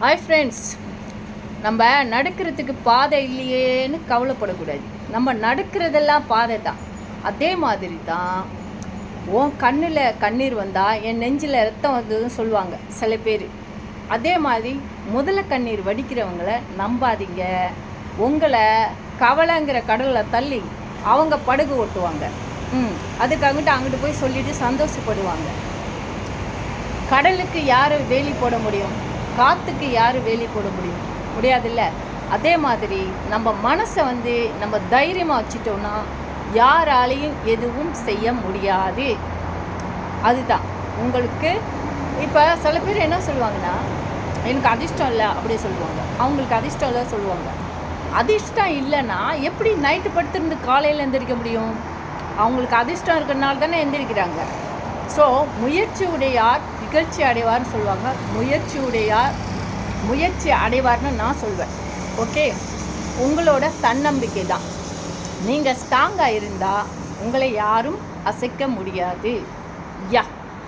Hi friends, நம்ம நடக்கிறதுக்கு பாதை இல்லையேன்னு கவலைப்படக்கூடாது. நம்ம நடக்கிறதெல்லாம் பாதை தான். அதே மாதிரி தான் உன் கண்ணில் கண்ணீர் வந்தால் என் நெஞ்சில் ரத்தம் வந்ததுன்னு சொல்லுவாங்க சில பேர். அதே மாதிரி முதல்ல கண்ணீர் வடிக்கிறவங்கள நம்பாதீங்க. உங்களை கவலைங்கிற கடலில் தள்ளி அவங்க படகு ஓட்டுவாங்க. அதுக்காகட்டு போய் சொல்லிட்டு சந்தோஷப்படுவாங்க. கடலுக்கு யார் வேலி போட முடியும்? காற்றுக்கு யார் வேலி போட முடியும்? முடியாதுல்ல. அதே மாதிரி நம்ம மனசை நம்ம தைரியமாக வச்சுட்டோன்னா யாராலையும் எதுவும் செய்ய முடியாது. அதுதான் உங்களுக்கு. இப்போ சில பேர் என்ன சொல்லுவாங்கன்னா, எனக்கு அதிர்ஷ்டம் இல்லை அப்படி சொல்லுவாங்க. அவங்களுக்கு அதிர்ஷ்டம் இல்லை சொல்லுவாங்க. அதிர்ஷ்டம் இல்லைன்னா எப்படி நைட்டு படுத்துருந்து காலையில் எந்திரிக்க முடியும்? அவங்களுக்கு அதிர்ஷ்டம் இருக்கிறனால தானே எந்திரிக்கிறாங்க. ஸோ முயற்சி உடையார் நிகழ்ச்சி அடைவார்னு சொல்லுவாங்க. முயற்சி அடைவார்னு நான் சொல்வேன். ஓகே, உங்களோட தன்னம்பிக்கை தான். நீங்கள் ஸ்ட்ராங்காக இருந்தால் உங்களை யாரும் அசைக்க முடியாது. யா